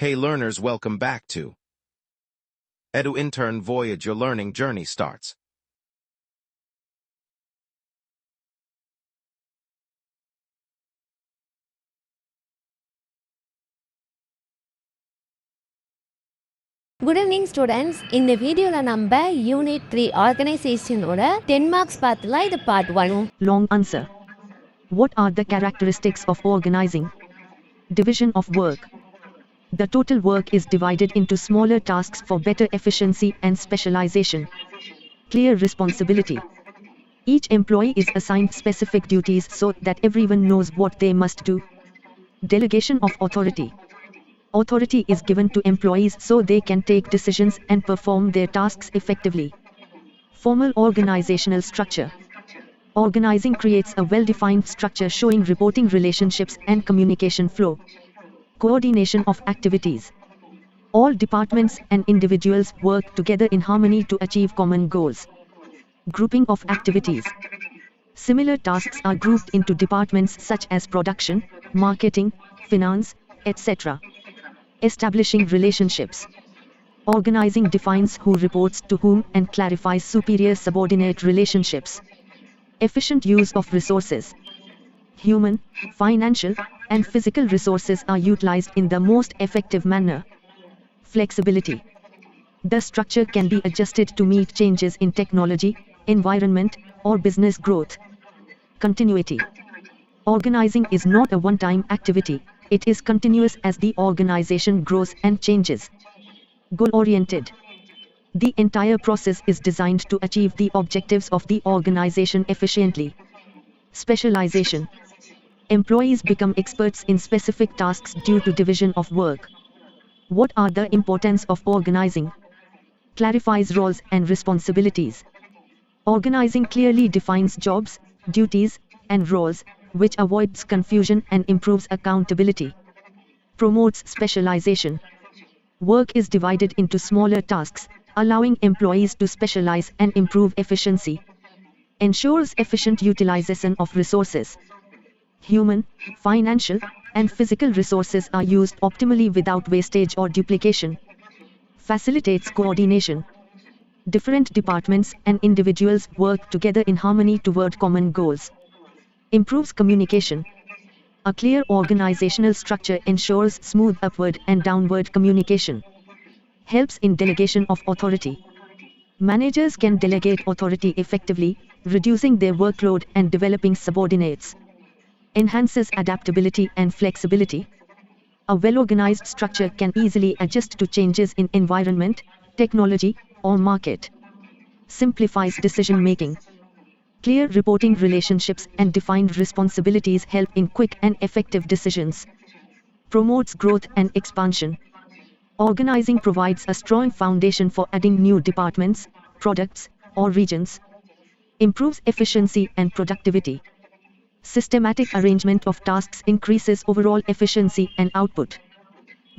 Hey learners, welcome back to Edu Intern Voyage. Your learning journey starts. Good evening students. In the video நம்ம Unit 3 Organization ஓட 10 marks பார்த்துலாம் இது part 1. Long answer. What are the characteristics of organizing? Division of work. The total work is divided into smaller tasks for better efficiency and specialization. Clear responsibility. Each employee is assigned specific duties so that everyone knows what they must do. Delegation of authority. Authority is given to employees so they can take decisions and perform their tasks effectively. Formal organizational structure. Organizing creates a well-defined structure showing reporting relationships and communication flow. Coordination of activities. All departments and individuals work together in harmony to achieve common goals. Grouping of activities. Similar tasks are grouped into departments such as production, marketing, finance, etc. Establishing relationships. Organizing defines who reports to whom and clarifies superior-subordinate relationships. Efficient use of resources. Human, financial, and physical resources are utilized in the most effective manner. Flexibility. The structure can be adjusted to meet changes in technology, environment, or business growth. Continuity. Organizing is not a one-time activity. It is continuous as the organization grows and changes. Goal-oriented. The entire process is designed to achieve the objectives of the organization efficiently. Specialization. Employees become experts in specific tasks due to division of work. What are the importance of organizing? Clarifies roles and responsibilities. Organizing clearly defines jobs, duties, and roles, which avoids confusion and improves accountability. Promotes specialization. Work is divided into smaller tasks, allowing employees to specialize and improve efficiency. Ensures efficient utilization of resources. Human, financial, and physical resources are used optimally without wastage or duplication. Facilitates coordination. Different departments and individuals work together in harmony toward common goals. Improves communication. A clear organizational structure ensures smooth upward and downward communication. Helps in delegation of authority. Managers can delegate authority effectively, reducing their workload and developing subordinates. Enhances adaptability and flexibility. A well-organized structure can easily adjust to changes in environment, technology, or market. Simplifies decision-making. Clear reporting relationships and defined responsibilities help in quick and effective decisions. Promotes growth and expansion. Organizing provides a strong foundation for adding new departments, products, or regions. Improves efficiency and productivity. Systematic arrangement of tasks increases overall efficiency and output.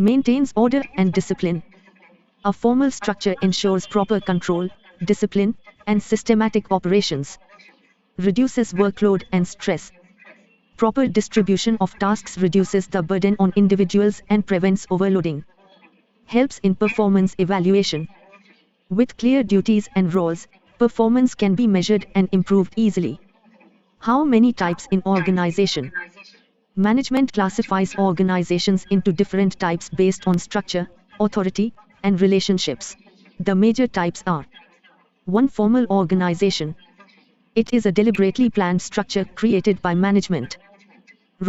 Maintains order and discipline. A formal structure ensures proper control, discipline, and systematic operations. Reduces workload and stress. Proper distribution of tasks reduces the burden on individuals and prevents overloading. Helps in performance evaluation. With clear duties and roles, performance can be measured and improved easily. How many types in organization? Management classifies organizations into different types based on structure, authority, and relationships. The major types are: 1. Formal organization. It is a deliberately planned structure created by management.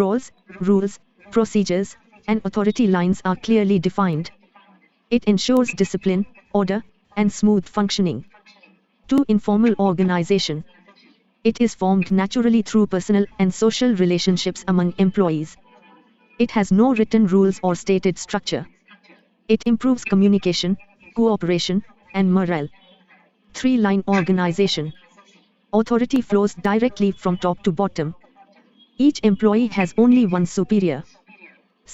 Roles, rules, procedures, and authority lines are clearly defined. It ensures discipline, order, and smooth functioning. 2. Informal organization. It is formed naturally through personal and social relationships among employees. It has no written rules or stated structure. It improves communication, cooperation, and morale. 3. Line organization. Authority flows directly from top to bottom. Each employee has only one superior.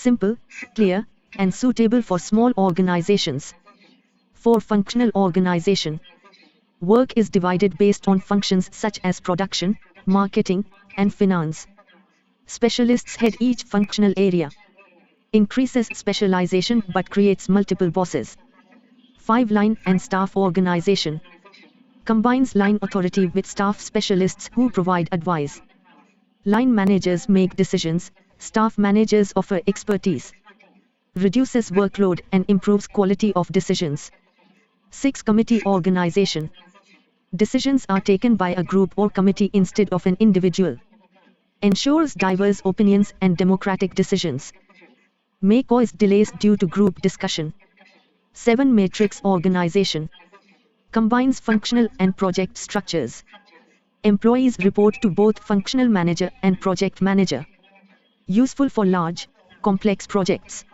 Simple, clear, and suitable for small organizations. 4. Functional organization. Work is divided based on functions such as production, marketing, and finance. Specialists head each functional area. Increases specialization but creates multiple bosses. 5. Line and staff organization. Combines line authority with staff specialists who provide advice. Line managers make decisions, staff managers offer expertise. Reduces workload and improves quality of decisions. 6. Committee organization. Decisions are taken by a group or committee instead of an individual. Ensures diverse opinions and democratic decisions. May cause delays due to group discussion. 7. Matrix organization. Combines functional and project structures. Employees report to both functional manager and project manager. Useful for large, complex projects.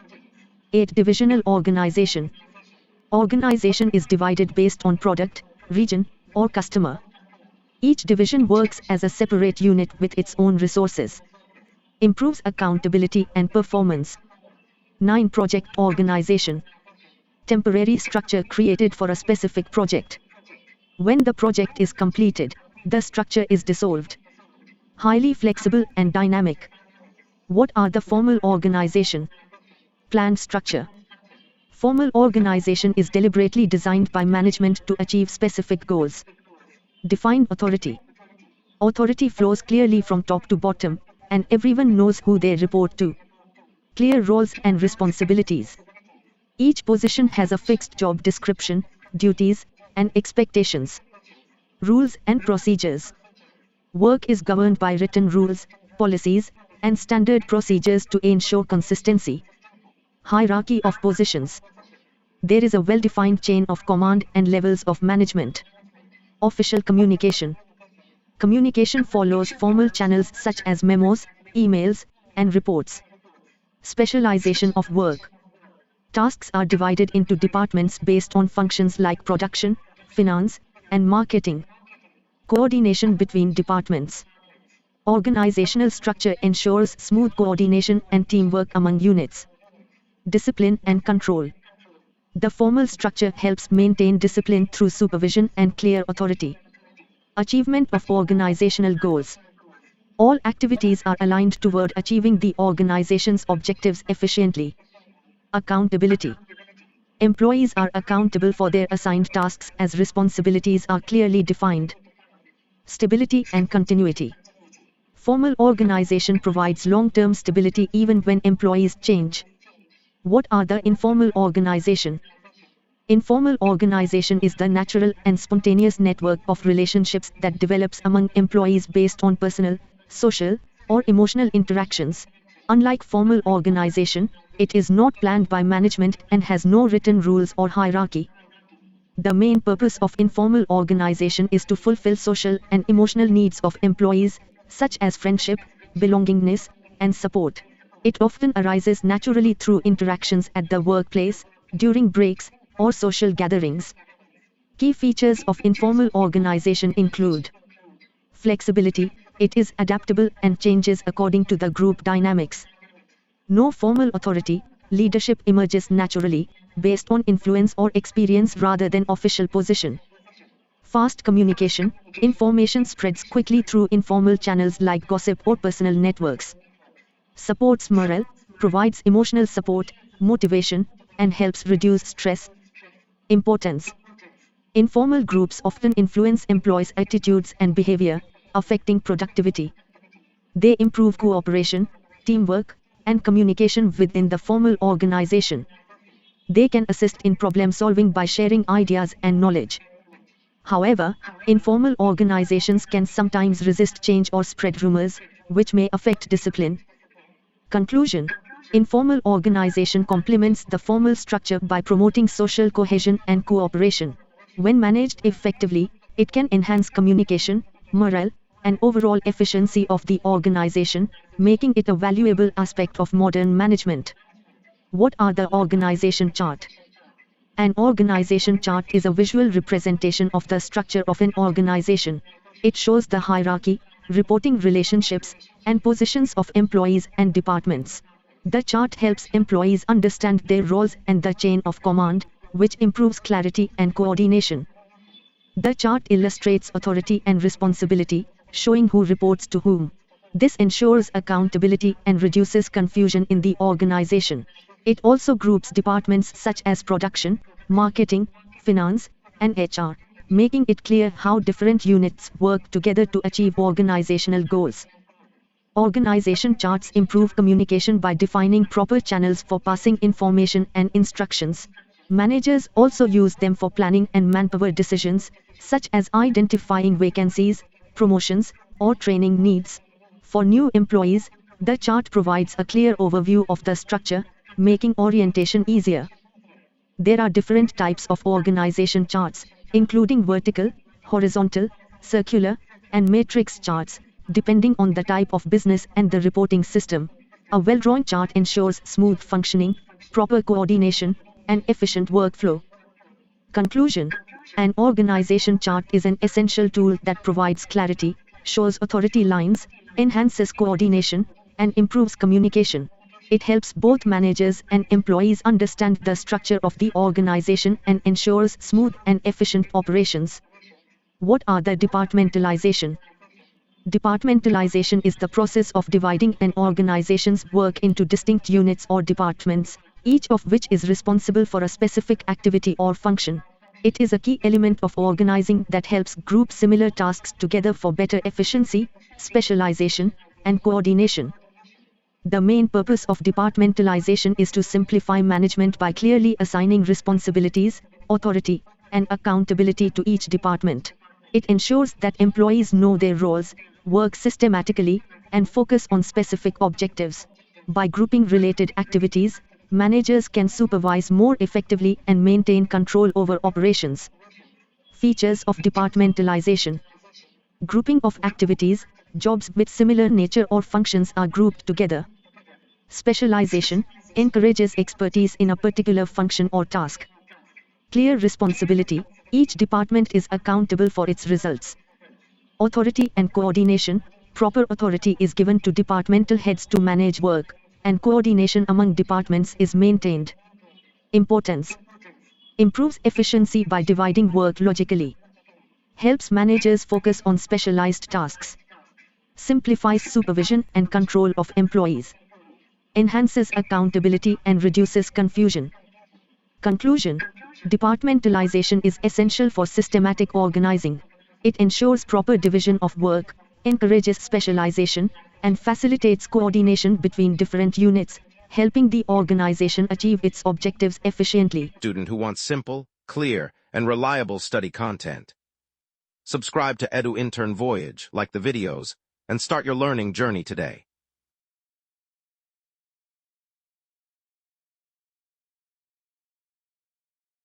8. Divisional organization. Organization is divided based on product, region, or customer. Each division works as a separate unit with its own resources. Improves accountability and performance. 9. Project organization. Temporary structure created for a specific project. When the project is completed, the structure is dissolved. Highly flexible and dynamic. What are the formal organization? Planned structure. Formal organization is deliberately designed by management to achieve specific goals. Defined authority. Authority flows clearly from top to bottom, and everyone knows who they report to. Clear roles and responsibilities. Each position has a fixed job description, duties, and expectations. Rules and procedures. Work is governed by written rules, policies, and standard procedures to ensure consistency. Hierarchy of positions. There is a well-defined chain of command and levels of management. Official communication. Communication follows formal channels such as memos, emails, and reports. Specialization of work. Tasks are divided into departments based on functions like production, finance, and marketing. Coordination between departments. Organizational structure ensures smooth coordination and teamwork among units. Discipline and control. The formal structure helps maintain discipline through supervision and clear authority. Achievement of organizational goals. All activities are aligned toward achieving the organization's objectives efficiently. Accountability. Employees are accountable for their assigned tasks as responsibilities are clearly defined. Stability and continuity. Formal organization provides long-term stability even when employees change. What are the informal organization? Informal organization is the natural and spontaneous network of relationships that develops among employees based on personal, social, or emotional interactions. Unlike formal organization, it is not planned by management and has no written rules or hierarchy. The main purpose of informal organization is to fulfill social and emotional needs of employees, such as friendship, belongingness, and support. It often arises naturally through interactions at the workplace, during breaks, or social gatherings. Key features of informal organization include flexibility. It is adaptable and changes according to the group dynamics. No formal authority. Leadership emerges naturally, based on influence or experience rather than official position. Fast communication. Information spreads quickly through informal channels like gossip or personal networks. Supports morale, provides emotional support, motivation, and helps reduce stress. Importance. Informal groups often influence employees' attitudes and behavior, affecting productivity. They improve cooperation, teamwork, and communication within the formal organization. They can assist in problem solving by sharing ideas and knowledge. However, informal organizations can sometimes resist change or spread rumors, which may affect discipline. Conclusion. Informal organization complements the formal structure by promoting social cohesion and cooperation. When managed effectively, it can enhance communication, morale, and overall efficiency of the organization, making it a valuable aspect of modern management. What are the organization chart? An organization chart is a visual representation of the structure of an organization. It shows the hierarchy, reporting relationships, and positions of employees and departments. The chart helps employees understand their roles and the chain of command, which improves clarity and coordination. The chart illustrates authority and responsibility, showing who reports to whom. This ensures accountability and reduces confusion in the organization. It also groups departments such as production, marketing, finance, and HR, making it clear how different units work together to achieve organizational goals. Organization charts improve communication by defining proper channels for passing information and instructions. Managers also use them for planning and manpower decisions, such as identifying vacancies, promotions, or training needs. For new employees, the chart provides a clear overview of the structure, making orientation easier. There are different types of organization charts, including vertical, horizontal, circular, and matrix charts, depending on the type of business and the reporting system. A well-drawn chart ensures smooth functioning, proper coordination, and efficient workflow. Conclusion: an organization chart is an essential tool that provides clarity, shows authority lines, enhances coordination, and improves communication. It helps both managers and employees understand the structure of the organization and ensures smooth and efficient operations. What are the departmentalization? Departmentalization is the process of dividing an organization's work into distinct units or departments, each of which is responsible for a specific activity or function. It is a key element of organizing that helps group similar tasks together for better efficiency, specialization, and coordination. The main purpose of departmentalization is to simplify management by clearly assigning responsibilities, authority, and accountability to each department. It ensures that employees know their roles, work systematically, and focus on specific objectives. By grouping related activities, managers can supervise more effectively and maintain control over operations. Features of departmentalization: grouping of activities, jobs with similar nature or functions are grouped together. Specialization encourages expertise in a particular function or task. Clear responsibility: each department is accountable for its results. Authority and coordination: proper authority is given to departmental heads to manage work, and coordination among departments is maintained. Importance: improves efficiency by dividing work logically. Helps managers focus on specialized tasks. Simplifies supervision and control of employees. Enhances accountability and reduces confusion. Conclusion: departmentalization is essential for systematic organizing. It ensures proper division of work, encourages specialization, and facilitates coordination between different units, helping the organization achieve its objectives efficiently. Student who wants simple, clear, and reliable study content. Subscribe to Edu Intern Voyage, like the videos, and start your learning journey today.